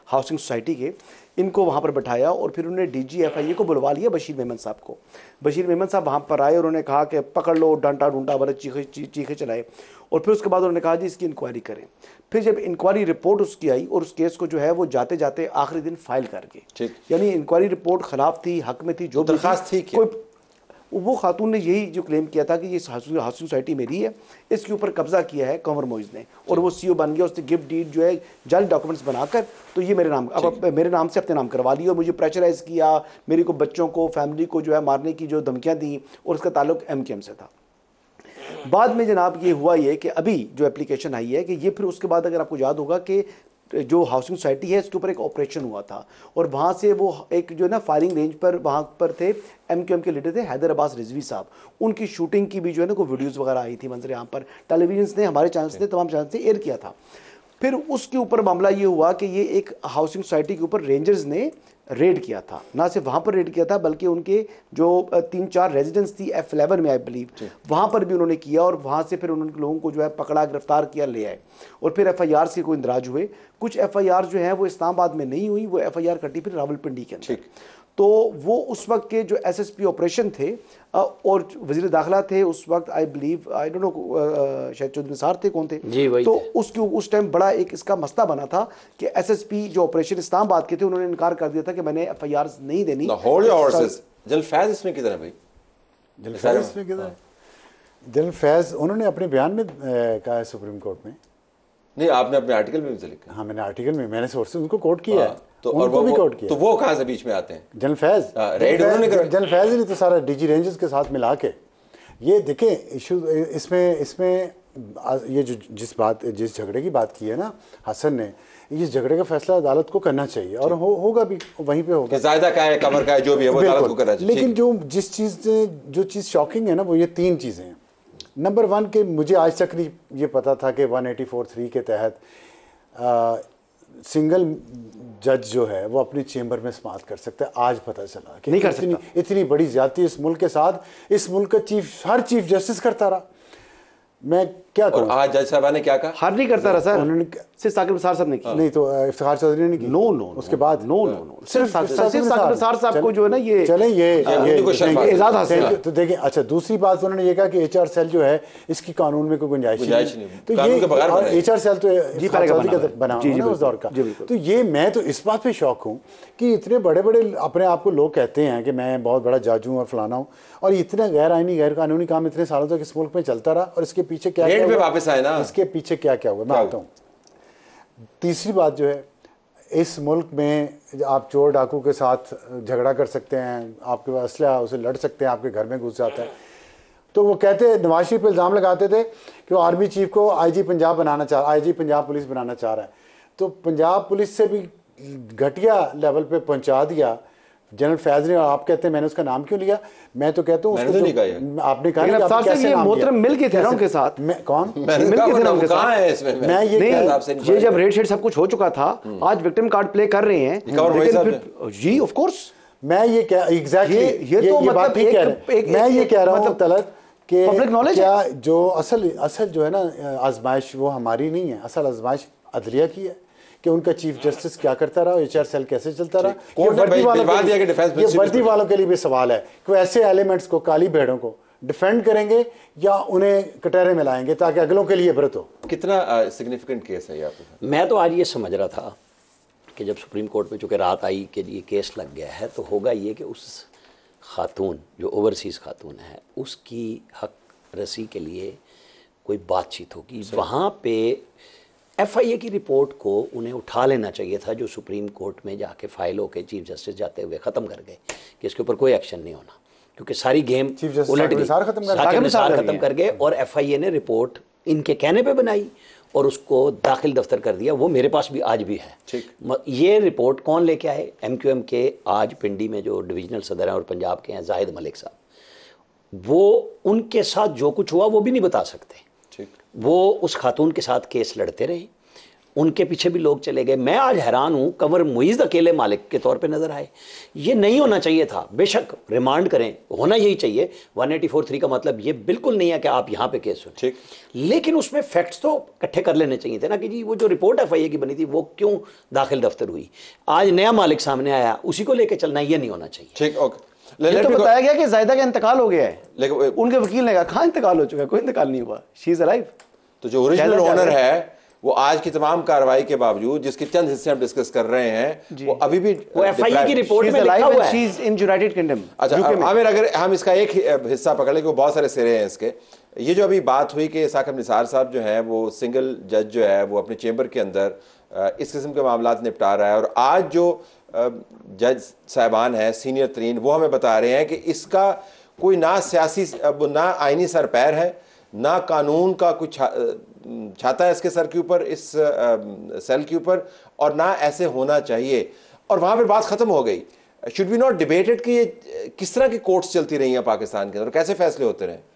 हाउसिंग सोसाइटी के, इनको वहाँ पर बैठाया और फिर उन्होंने DG FIA को बुलवा लिया, बशीर मेमन साहब को। बशीर मेमन साहब वहाँ पर आए और उन्होंने कहा कि पकड़ लो, डांटा डूंटा बड़े चीखे चलाए, और फिर उसके बाद उन्होंने कहा जी इसकी इंक्वायरी करें। फिर जब इंक्वायरी रिपोर्ट उसकी आई और उस केस को जो है वो जाते जाते आखिरी दिन फाइल कर गए, यानी इंक्वायरी रिपोर्ट खिलाफ थी, हक में थी, जो दरखास्त थी, कोई वो खातून ने यही जो क्लेम किया था कि ये हाउसिंग सोसाइटी मेरी है, इसके ऊपर कब्जा किया है कंवर मोइज ने, और वो CEO बन गया, उसने गिफ्ट डीड जो है जाली डॉक्यूमेंट्स बनाकर तो ये मेरे नाम से अपने नाम करवा लिया, और मुझे प्रेशराइज किया, मेरे को बच्चों को फैमिली को जो है मारने की जो धमकियां दी, और उसका ताल्लुक MKM से था। बाद में जनाब ये हुआ ये कि अभी जो एप्लीकेशन आई है कि ये फिर उसके बाद अगर आपको याद होगा कि जो हाउसिंग सोसाइटी है इसके ऊपर एक ऑपरेशन हुआ था, और वहाँ से वो एक जो है ना फायरिंग रेंज पर वहाँ पर थे MKM के लीडर थे हैदर अब्बास रिजवी साहब, उनकी शूटिंग की भी जो है ना कोई वीडियोज़ वगैरह आई थी, मंजर यहाँ पर टेलीविजन ने, हमारे चैनल्स ने, तमाम चैनल्स ने एयर किया था। फिर उसके ऊपर मामला ये हुआ कि ये एक हाउसिंग सोसाइटी के ऊपर रेंजर्स ने रेड किया था, ना सिर्फ वहाँ पर रेड किया था बल्कि उनके जो 3-4 रेजिडेंस थी F11 में आई बिलीव, वहाँ पर भी उन्होंने किया, और वहाँ से फिर उन्होंने लोगों को जो है पकड़ा, गिरफ्तार किया, ले आए, और फिर FIR से कोई इंदराज हुए। कुछ FIR जो है वो इस्लामाबाद में नहीं हुई, वो FIR कटी फिर रावलपिंडी के अंदर। तो वो उस वक्त के जो SSP ऑपरेशन थे और वजीर दाखिला थे उस वक्त, I believe, I don't know शायद चौधरी निसार थे, कौन थे जी, वही तो थे। उसके उस टाइम बड़ा एक इसका मसला बना था कि SSP जो ऑपरेशन इस्लामाबाद के थे उन्होंने इनकार कर दिया था कि मैंने FIR नहीं देनी। जनरल फैज इसमें किधर है भाई? जनरल फैज़ इसमें किधर है? जनरल फैज़ उन्होंने अपने बयान में कहा है सुप्रीम कोर्ट में। नहीं, आपने अपने आर्टिकल में भी लिखा। हाँ, मैंने आर्टिकल में, मैंने सोर्सेज उनको कोट किया है, तो उनको भी कोट किया। तो वो कहाँ से बीच में आते हैं? जनरल फैज़ जनरल फैज़ ही नहीं तो सारा DG रेंजर्स के साथ मिला के ये देखें इशू। इसमें ये जो जिस झगड़े की बात की है ना हसन ने, इस झगड़े का फैसला अदालत को करना चाहिए, और होगा भी, वहीं पे होगा। ज़ायदा का है, कमर का है, जो भी है वो अदालत को करना चाहिए। लेकिन जो चीज़ शॉकिंग है ना वो ये 3 चीज़ें हैं। नंबर 1 के मुझे आज तक नहीं ये पता था कि 184(3) के तहत सिंगल जज जो है वो अपनी चेंबर में समाअत कर सकता है। आज पता चला कि नहीं कर सकता। इतनी बड़ी ज्यादती इस मुल्क के साथ, इस मुल्क का हर चीफ जस्टिस करता रहा। मैं क्या और आज जज साहब ने क्या कहा? हर नहीं करता रहा सर, उन्होंने सिर्फ साकिब निसार साहब ने किया। नहीं तो इफ्तिखार चौधरी ने की। नो उसके बाद सिर्फ साकिब निसार साहब को जो है ना ये चले ये एजाज हासिल है। तो देखिए, अच्छा दूसरी बात उन्होंने ये कहा कि HR सेल जो है इसकी कानून में कोई गुंजाइश नहीं। तो ये HR सेल तो बना उस दौर का। तो ये मैं तो इस बात पे शौक हूँ कि इतने बड़े बड़े अपने आप को लोग कहते हैं कि मैं बहुत बड़ा जज हूँ और फलाना हूँ, और इतना गैर आईनी गैर कानूनी काम इतने सालों तक इस मुल्क में चलता रहा, और इसके पीछे क्या क्या वापस आए ना, इसके पीछे क्या क्या हुआ मैं आता हूँ। तीसरी बात जो है, इस मुल्क में आप चोर डाकू के साथ झगड़ा कर सकते हैं, आपके पास असला उसे लड़ सकते हैं, आपके घर में घुस जाता है। तो वो कहते, नवाज शरीफ पे इल्ज़ाम लगाते थे कि वो आर्मी चीफ को IG पंजाब बनाना IG पंजाब पुलिस बनाना चाह रहा है। तो पंजाब पुलिस से भी घटिया लेवल पे पहुंचा दिया जनरल फैज ने। आप कहते हैं मैंने उसका नाम क्यों लिया? मैं तो कहता हूँ आपने कहा ये मोहतरम मिल के थे ना उनके साथ। कौन मिल के थे ना उनके साथ? मैं ये जब रेड शेड सब कुछ हो चुका था, आज विक्टिम कार्ड प्ले कर रहे हैं, लेकिन फिर जी ऑफ कोर्स मैं ये क्या एग्जैक्टली ये तो मतलब मैं ये कह रहा हूँ तलत कि पब्लिक नॉलेज क्या जो असल जो है ना आजमाइश वो हमारी नहीं है, असल आजमाइश अदलिया की है कि उनका चीफ जस्टिस क्या करता रहा, HR सेल कैसे चलता रहा। ये वर्दी वालों के लिए भी सवाल है कि वो ऐसे एलिमेंट्स को, काली भेड़ों को डिफेंड करेंगे या उन्हें कटहरे में लाएंगे ताकि अगलों के लिए इबरत हो। कितना सिग्निफिकेंट केस है ये आपके? मैं तो आज ये समझ रहा था कि जब सुप्रीम कोर्ट में चूँकि रात आई कि ये केस लग गया है, तो होगा ये कि उस खातून जो ओवरसीज़ खातून है उसकी हक रसी के लिए कोई बातचीत होगी। वहाँ पे FIA की रिपोर्ट को उन्हें उठा लेना चाहिए था, जो सुप्रीम कोर्ट में जाके फाइल होकर चीफ जस्टिस जाते हुए ख़त्म कर गए कि इसके ऊपर कोई एक्शन नहीं होना, क्योंकि सारी गेम उलट गई, ख़त्म कर गए। और FIA ने रिपोर्ट इनके कहने पे बनाई और उसको दाखिल दफ्तर कर दिया। वो मेरे पास भी आज भी है। ठीक। ये रिपोर्ट कौन लेके आए? MQM के आज पिंडी में जो डिविजनल सदर हैं और पंजाब के हैं जाहिद मलिक साहब, वो उनके साथ जो कुछ हुआ वो भी नहीं बता सकते। ठीक। वो उस खातून के साथ केस लड़ते रहे, उनके पीछे भी लोग चले गए। मैं आज हैरान हूं, कंवर मुईज़ अकेले मालिक के तौर पे नजर आए। ये नहीं होना चाहिए था। बेशक रिमांड करें, होना यही चाहिए। 184(3) का मतलब ये बिल्कुल नहीं है कि आप यहां पे केस सुने, ठीक, लेकिन उसमें फैक्ट्स तो इकट्ठे कर लेने चाहिए थे ना कि जी वो जो रिपोर्ट FIA की बनी थी वो क्यों दाखिल दफ्तर हुई। आज नया मालिक सामने आया, उसी को लेकर चलना ये नहीं होना चाहिए। ठीक, ओके। ये तो बताया गया कि जायदा का इंतकाल हो गया है, लेकिन उनके वकील ने कहा कहाँ इंतकाल हो चुका है, कोई इंतकाल नहीं हुआ, शी इज अलाइव। तो जो ओरिजिनल ओनर है वो आज की तमाम कार्रवाई के बावजूद, जिसके चंद हिस्से हम डिस्कस कर रहे हैं, वो अभी भी वो FIA की रिपोर्ट में लिखा हुआ है। She is in United kingdom. अच्छा आमिर, अगर हम इसका एक हिस्सा पकड़ लें, बहुत सारे सिरे हैं इसके। ये जो अभी बात हुई कि साकिब निसार साहब जो है वो सिंगल जज जो है वो अपने चेंबर के अंदर इस किस्म के मामला निपटा रहा है, और आज जो जज साहबान हैं सीनियर तरीन, वो हमें बता रहे हैं कि इसका कोई ना सियासी ना आइनी सर पैर है, ना कानून का कुछ छाता है इसके सर के ऊपर, इस सेल के ऊपर, और ना ऐसे होना चाहिए। और वहाँ पर बात ख़त्म हो गई। शुड बी नॉट डिबेटेड कि ये किस तरह की कोर्ट्स चलती रही हैं पाकिस्तान के अंदर, कैसे फैसले होते रहे।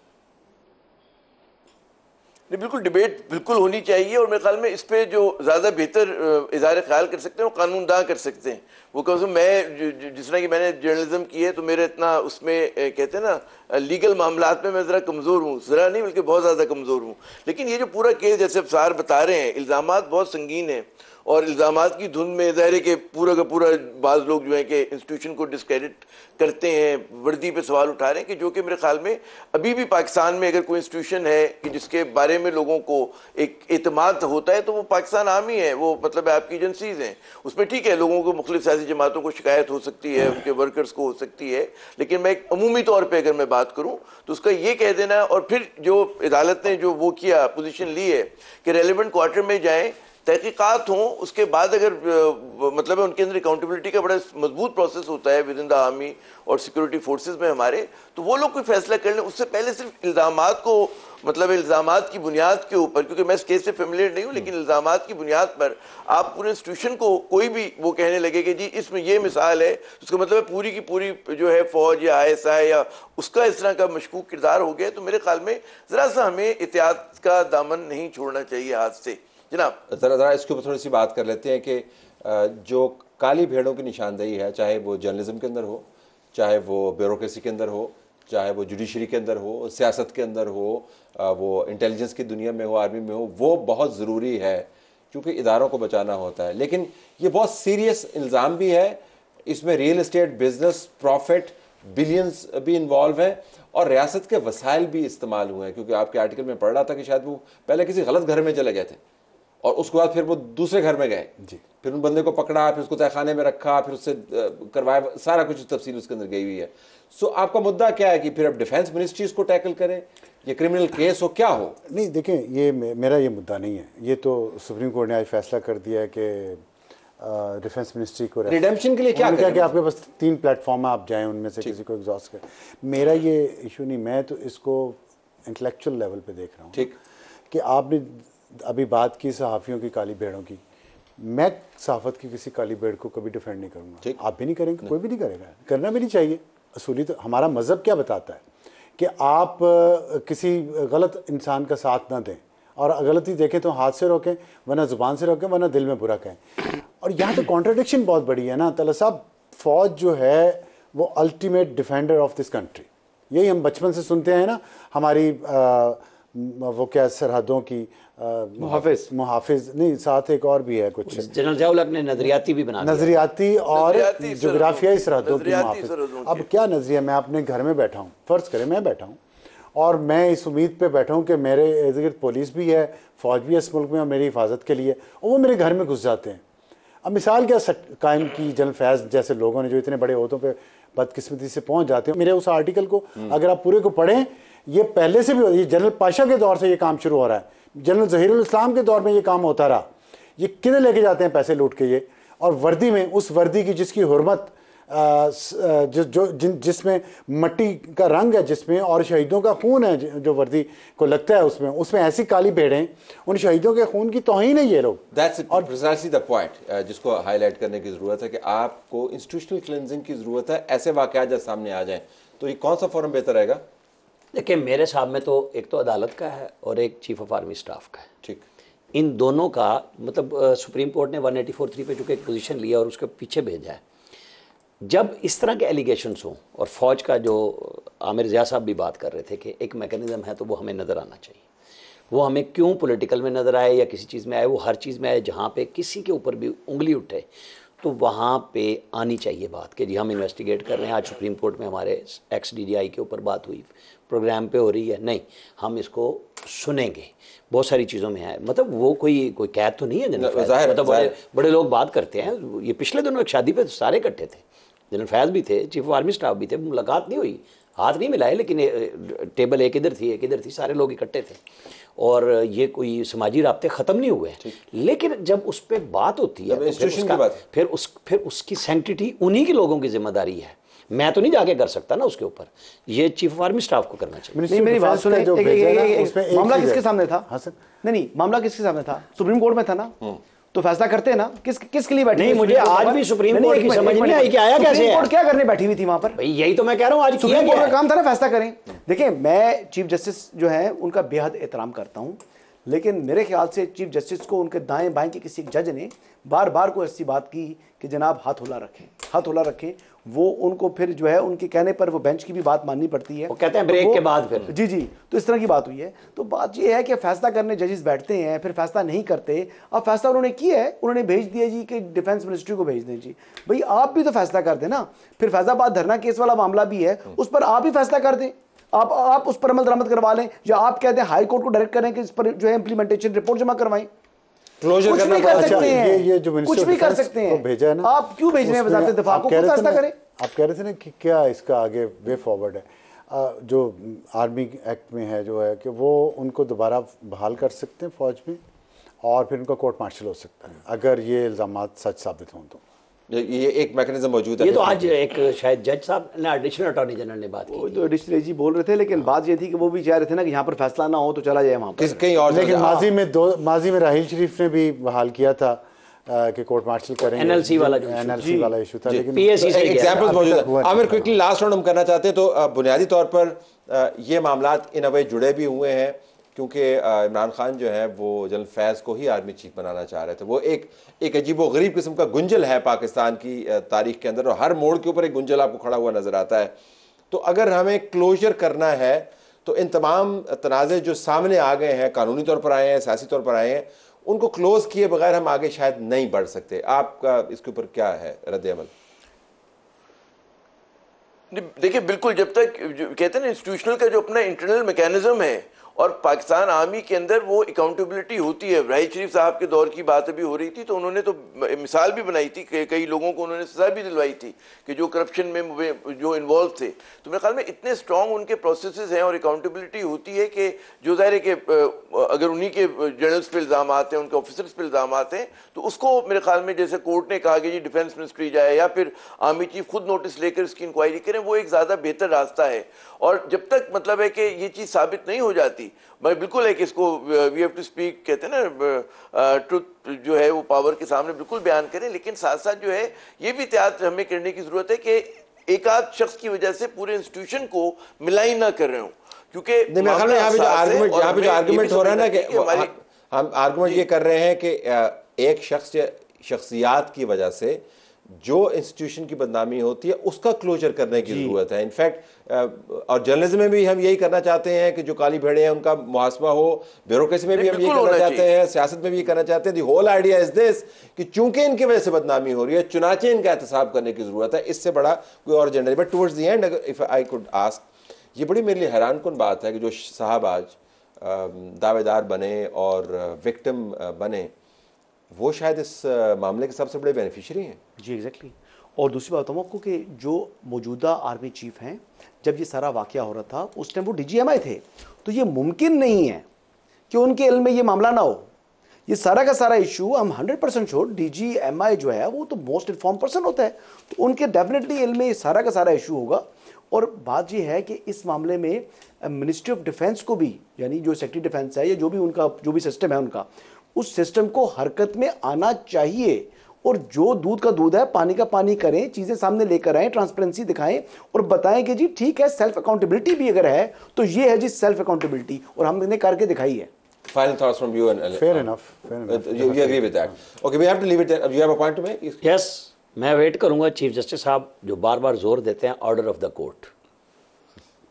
नहीं, बिल्कुल डिबेट बिल्कुल होनी चाहिए, और मेरे ख्याल में इस पे जो ज़्यादा बेहतर इज़हार ख्याल कर सकते हैं वो कानूनदां कर सकते हैं। वो कहूँ मैं जिस तरह की मैंने जर्नलिज्म की है, तो मेरे इतना उसमें कहते हैं ना लीगल मामलात में मैं ज़रा कमज़ोर हूँ, ज़रा नहीं बल्कि बहुत ज़्यादा कमज़ोर हूँ। लेकिन ये जो पूरा केस जैसे अफसार बता रहे हैं, इल्ज़ामात बहुत संगीन हैं, और इल्ज़ामात की धुन में ज़ाहिर है कि पूरा का पूरा बाज़ लोग जो है कि इंस्टीट्यूशन को डिस्क्रेडिट करते हैं, वर्दी पे सवाल उठा रहे हैं, कि जो कि मेरे ख्याल में अभी भी पाकिस्तान में अगर कोई इंस्टीट्यूशन है कि जिसके बारे में लोगों को एक एतमाद होता है, तो वो पाकिस्तान आर्मी है। वो मतलब आपकी एजेंसीज हैं, उसमें ठीक है लोगों को मुख्तलिफ सियासी जमातों को शिकायत हो सकती है, उनके वर्कर्स को हो सकती है, लेकिन मैं एक अमूमी तौर पर अगर मैं बात करूँ तो उसका ये कह देना, और फिर जो अदालत ने जो वो किया, पोजीशन ली है कि रेलिवेंट क्वार्टर में जाएं, तहकीकात हों, उसके बाद अगर मतलब उनके अंदर अकाउंटेबिलिटी का बड़ा मजबूत प्रोसेस होता है विद इन द आर्मी और सिक्योरिटी फोर्सेस में हमारे, तो वो लोग कोई फैसला कर लें। उससे पहले सिर्फ इल्ज़ामात को, मतलब इल्ज़ामात की बुनियाद के ऊपर, क्योंकि मैं इस केस से फेमिलियर नहीं हूँ, लेकिन इल्ज़ामात की बुनियाद पर आप पूरे इंस्टीट्यूशन को कोई भी वो कहने लगे कि जी इसमें ये मिसाल है, उसका मतलब है पूरी की पूरी जो है फौज या ISI या उसका इस तरह का मशकूक किरदार हो गया, तो मेरे ख्याल में ज़रा सा हमें एहतियात का दामन नहीं छोड़ना चाहिए हाथ से। जनाब ज़रा इसके ऊपर थोड़ी सी बात कर लेते हैं कि जो काली भेड़ों की निशानदेही है, चाहे वो जर्नलिज्म के अंदर हो, चाहे वो ब्यूरोक्रेसी के अंदर हो, चाहे वो जुडिशरी के अंदर हो, सियासत के अंदर हो, वो इंटेलिजेंस की दुनिया में हो, आर्मी में हो, वो बहुत ज़रूरी है क्योंकि इदारों को बचाना होता है। लेकिन ये बहुत सीरियस इल्ज़ाम भी है, इसमें real estate business profit billions भी इन्वॉल्व हैं, और रियासत के वसाइल भी इस्तेमाल हुए हैं। क्योंकि आपके आर्टिकल में पढ़ रहा था कि शायद वो पहले किसी गलत घर में चले गए थे और उसके बाद फिर वो दूसरे घर में गए, फिर उन बंदे को पकड़ा, फिर उसको तहखाने में रखा, फिर उससे करवाया, सारा कुछ तफसील उसके अंदर गई हुई है। सो आपका मुद्दा क्या है कि फिर अब डिफेंस मिनिस्ट्री इसको टैकल करे, ये क्रिमिनल केस हो, क्या हो? नहीं देखें, ये मेरा ये मुद्दा नहीं है। ये तो सुप्रीम कोर्ट ने आज फैसला कर दिया है कि डिफेंस मिनिस्ट्री को रिडेम्पशन के लिए क्या कि आपके पास 3 प्लेटफॉर्म है, आप जाएं उनमें से किसी को एग्जॉस्ट करें। मेरा ये इशू नहीं, मैं तो इसको इंटेलेक्चुअल लेवल पे देख रहा हूँ। ठीक कि आपने अभी बात की सहाफ़ियों की काली भेड़ों की, मैं सहाफ़त की किसी काली भेड़ को कभी डिफेंड नहीं करूँगा, आप भी नहीं करेंगे, कोई भी नहीं करेगा, करना भी नहीं चाहिए। असूली तो हमारा मज़हब क्या बताता है कि आप किसी गलत इंसान का साथ ना दें, और गलती देखें तो हाथ से रोकें, वरना ज़ुबान से रोकें, वरना दिल में बुरा कहें। और यहाँ तो कॉन्ट्रडिक्शन बहुत बड़ी है ना तला साहब। फ़ौज जो है वो ultimate defender of this country, यही हम बचपन से सुनते हैं ना, हमारी वो क्या सरहदों की मुहाफिज नहीं, साथ एक और भी है कुछ, जनरल ज़ियाउल ने नजरियाती भी बना, नजरियाती और जोग्राफियाई सरहदों की मुहाफिज। अब क्या नजरिया, मैं अपने घर में बैठा हूँ, फ़र्ज़ करें मैं बैठा हूँ और मैं इस उम्मीद पे बैठा हूँ कि मेरे इर्द गिर्द पुलिस भी है, फ़ौज भी है इस मुल्क में और मेरी हिफाजत के लिए, और वो मेरे घर में घुस जाते हैं। अब मिसाल क्या कायम की जनरल फैज़ जैसे लोगों ने जो इतने बड़े ओहदों पे बदकिस्मती से पहुँच जाते हैं। मेरे उस आर्टिकल को अगर आप पूरे को पढ़ें, ये पहले से भी, ये जनरल पाशा के दौर से ये काम शुरू हो रहा है, जनरल ज़हीरुल इस्लाम के दौर में ये काम होता रहा। ये किधर लेके जाते हैं पैसे लूट के ये, और वर्दी में, उस वर्दी की जिसकी हुर्मत जिसमें मट्टी का रंग है जिसमें, और शहीदों का खून है जो वर्दी को लगता है उसमें ऐसी काली भेड़ें, उन शहीदों के खून की तौहीन है ये लोग। दैट्स प्रिसाइसली द पॉइंट जिसको हाईलाइट करने की जरूरत है कि आपको इंस्टीट्यूशनल क्लिनजिंग की जरूरत है। ऐसे वाकयात जब सामने आ जाएं तो ये कौन सा फोरम बेहतर रहेगा? देखिए मेरे साहब में तो एक तो अदालत का है और एक चीफ ऑफ आर्मी स्टाफ का है। ठीक, इन दोनों का मतलब सुप्रीम कोर्ट ने 184(3) पे चूंकि एक पोजीशन लिया और उसके पीछे भेजा है। जब इस तरह के एलिगेशंस हों, और फौज का जो आमिर ज़िया साहब भी बात कर रहे थे कि एक मैकेनिज्म है तो वो हमें नज़र आना चाहिए। वो हमें क्यों पॉलिटिकल में नज़र आए या किसी चीज़ में आए, वो हर चीज़ में आए जहाँ पे किसी के ऊपर भी उंगली उठे तो वहाँ पे आनी चाहिए बात कि जी हम इन्वेस्टिगेट कर रहे हैं। आज सुप्रीम कोर्ट में हमारे एक्स DGI के ऊपर बात हुई, प्रोग्राम पे हो रही है, नहीं हम इसको सुनेंगे। बहुत सारी चीज़ों में है, मतलब वो कोई कैद तो नहीं है जनरल फैज़, मतलब बड़े लोग बात करते हैं। ये पिछले दिनों एक शादी पे सारे इकट्ठे थे, जनरल फैज़ भी थे, चीफ ऑफ आर्मी स्टाफ भी थे, मुलाकात नहीं हुई, हाथ नहीं मिलाए, लेकिन टेबल एक इधर थी एक इधर थी, सारे लोग इकट्ठे थे और ये कोई समाजी राब्ते ख़त्म नहीं हुए। लेकिन जब उस पर बात होती है तो फिर उसकी सैंक्टिटी उन्हीं के लोगों की जिम्मेदारी है। मैं तो नहीं जाके कर सकता ना उसके ऊपर, ये चीफ ऑफ आर्मी स्टाफ को करना चाहिए। नहीं, मेरी बात सुने, मामला किसके सामने था? नहीं, मामला किसके सामने था? सुप्रीम कोर्ट में था ना, तो फैसला करते हैं ना किसके लिए बैठी? नहीं, मुझे आज भी सुप्रीम कोर्ट की समझ नहीं आई कि आया कैसे है। सुप्रीम कोर्ट क्या करने बैठी हुई थी वहां पर? भाई यही तो मैं कह रहा हूँ, आज सुप्रीम कोर्ट का काम था ना फैसला करें। देखिए मैं चीफ जस्टिस जो है उनका बेहद एहतराम करता हूँ, लेकिन मेरे ख्याल से चीफ जस्टिस को उनके दाएं बाएं के किसी जज ने बार बार को ऐसी बात की कि जनाब हाथ होला रखें। वो उनको फिर जो है उनके कहने पर वो बेंच की भी बात माननी पड़ती है। वो कहते हैं ब्रेक के बाद फिर जी तो इस तरह की बात हुई है। तो बात ये है कि फैसला करने जजेस बैठते हैं, फिर फैसला नहीं करते। अब फैसला उन्होंने किया है, उन्होंने भेज दिया जी कि डिफेंस मिनिस्ट्री को भेज दें। जी भाई आप भी तो फैसला कर दें ना। फिर फैजाबाद धरना केस वाला मामला भी है, उस पर आप ही फैसला कर दें, आप उस पर अमल दरामद करवा लें, या आप कहते हैं हाई कोर्ट को डायरेक्ट करें कि इस पर जो है इंप्लीमेंटेशन रिपोर्ट जमा करवाएं। क्लोजर कुछ भी कर सकते हैं, ये जो कुछ भी कर सकते हैं। भेजा है ना, आप क्यों भेज रहे हैं वज़ारत दिफा को? फैसला करें। आप कह रहे थे ना कि क्या इसका आगे वे फॉरवर्ड है, जो आर्मी एक्ट में है जो है कि वो उनको दोबारा बहाल कर सकते हैं फौज में और फिर उनका कोर्ट मार्शल हो सकता है अगर ये इल्ज़ामात सच साबित हों तो। ये एक मैकेनिज्म मौजूद है। ये तो आज एक शायद जज साहब ने, एडिशनल अटॉर्नी जनरल ने बात की, तो एडिशनल जी बोल रहे थे, लेकिन बात ये थी कि वो भी चाह रहे थे ना कि यहाँ पर फैसला ना हो तो चला जाए वहाँ पर कहीं और। लेकिन माजी में राहील शरीफ ने भी बहाल किया था कि कोर्ट मार्शल करेंगे। NLC वाला इशू था, लेकिन PSC से एग्जांपल्स मौजूद है। आमिर क्विकली लास्ट राउंड हम करना चाहते हैं। तो बुनियादी तौर पर ये मामलात इन अ वे जुड़े भी हुए हैं क्योंकि इमरान खान जो है वो जनरल फैज़ को ही आर्मी चीफ बनाना चाह रहे थे। वो एक अजीब व गरीब किस्म का गुंजल है पाकिस्तान की तारीख के अंदर, और हर मोड़ के ऊपर एक गुंजल आपको खड़ा हुआ नजर आता है। तो अगर हमें क्लोजर करना है तो इन तमाम तनाज़े जो सामने आ गए हैं, कानूनी तौर पर आए हैं, सियासी तौर पर आए हैं, उनको क्लोज किए बगैर हम आगे शायद नहीं बढ़ सकते। आपका इसके ऊपर क्या है रद्द अमल? देखिए बिल्कुल, जब तक कहते हैं ना इंस्टीट्यूशनल का जो अपना इंटरनल मैकेनिज्म है और पाकिस्तान आर्मी के अंदर वो अकाउंटेबिलिटी होती है। राहील शरीफ साहब के दौर की बात अभी हो रही थी तो उन्होंने तो मिसाल भी बनाई थी, कई लोगों को उन्होंने सजा भी दिलवाई थी कि जो करप्शन में जो इन्वॉल्व थे। तो मेरे ख्याल में इतने स्ट्रॉन्ग उनके प्रोसेसेस हैं और अकाउंटेबिलिटी होती है कि जो ज़ाहिर है कि अगर उन्हीं के जनरल्स पे इल्ज़ाम आते हैं, उनके ऑफिसर्स पे इल्ज़ाम आते हैं, तो उसको मेरे ख्याल में जैसे कोर्ट ने कहा कि जी डिफेंस मिनिस्ट्री जाए या फिर आर्मी चीफ खुद नोटिस लेकर इसकी इंक्वायरी करें, वो एक ज़्यादा बेहतर रास्ता है। और जब तक मतलब है कि ये चीज़ साबित नहीं हो जाती, मैं बिल्कुल है कि इसको वी हैव टू स्पीक, कहते हैं ना ट्रुथ जो है वो पावर के सामने बिल्कुल बयान करें, लेकिन साथ साथ जो है ये भी एहतियात हमें करने की जरूरत है कि एक आध शख्स की वजह से पूरे इंस्टीट्यूशन को मिलाई ना कर रहे हो। क्योंकि यहाँ पे जो आर्गुमेंट हो रहा है ना कि हम आर्गुमेंट ये कर रहे हैं कि एक शख्सियात की वजह से जो इंस्टीट्यूशन की बदनामी होती है उसका क्लोजर करने की जरूरत है। इनफैक्ट और जर्नलिज्म में भी हम यही करना चाहते हैं कि जो काली भेड़े हैं उनका मुहासबा हो, ब्यूरोक्रेसी में भी हम ये करना चाहते हैं, सियासत में भी ये करना चाहते हैं। The whole idea is this कि चूंकि इनकी वजह से बदनामी हो रही है, चुनाचे इनका एहतसाब करने की जरूरत है। इससे बड़ा कोई और एजेंडा नहीं। But towards the end if I could ask, ये बड़ी मेरे लिए हैरान कुन बात है कि जो साहब आज दावेदार बने और विक्टिम बने, वो शायद इस मामले के सबसे बड़े बेनिफिशियरी हैं। जी एग्जैक्टली। और दूसरी बात बताऊँ आपको कि जो मौजूदा आर्मी चीफ हैं, जब ये सारा वाकया हो रहा था उस टाइम वो DGMI थे, तो ये मुमकिन नहीं है कि उनके इल्म में ये मामला ना हो। ये सारा का सारा इशू हम 100% श्योर DGMI जो है वो तो मोस्ट इन्फॉर्म पर्सन होता है, तो उनके डेफिनेटली इल्म में ये सारा का सारा इशू होगा। और बात ये है कि इस मामले में मिनिस्ट्री ऑफ डिफेंस को भी, यानी जो सेक्रेटरी डिफेंस है या जो भी उनका जो भी सिस्टम है उनका, उस सिस्टम को हरकत में आना चाहिए और जो दूध का दूध है पानी का पानी करें, चीज़ें सामने लेकर आएँ, ट्रांसपेरेंसी दिखाएं और बताएं कि जी ठीक है, सेल्फ अकाउंटेबिलिटी भी अगर है तो ये है जी सेल्फ अकाउंटेबिलिटी, और हमने करके दिखाई है। Final thoughts from you and Fair enough. Fair enough. You agree with that? Okay, we have to leave it there. You have a point to make? Yes, मैं वेट करूंगा चीफ जस्टिस साहब जो बार बार जोर देते हैं ऑर्डर ऑफ द कोर्ट,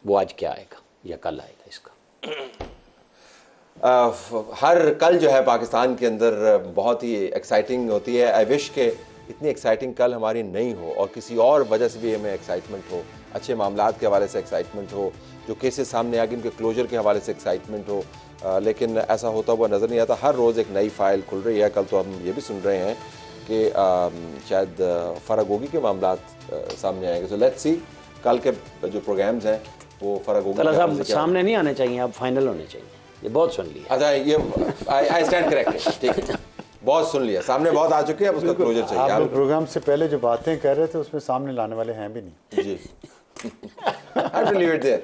वो आज क्या आएगा या कल आएगा इसका। हर कल जो है पाकिस्तान के अंदर बहुत ही एक्साइटिंग होती है। आई विश के इतनी एक्साइटिंग कल हमारी नहीं हो और किसी और वजह से भी हमें एक्साइटमेंट हो, अच्छे मामलात के हवाले से एक्साइटमेंट हो, जो केसेस सामने आ गए उनके क्लोजर के हवाले से एक्साइटमेंट हो, लेकिन ऐसा होता हुआ नज़र नहीं आता। हर रोज़ एक नई फाइल खुल रही है। कल तो हम ये भी सुन रहे हैं कि शायद फरागोगी के मामलात सामने आएंगे। सो लेट्स सी कल के जो प्रोग्राम्स हैं वो फरागोगी साहब सामने नहीं आने चाहिए, अब फाइनल होने चाहिए। ये बहुत सुन लिया। अच्छा, ये आई स्टैंड करेक्टेड, ठीक है, बहुत सुन लिया, सामने बहुत आ चुके हैं, अब उसका क्लोजर चाहिए। आप प्रोग्राम से पहले जो बातें कर रहे थे उसमें सामने लाने वाले हैं भी नहीं। जी। I have to leave it there.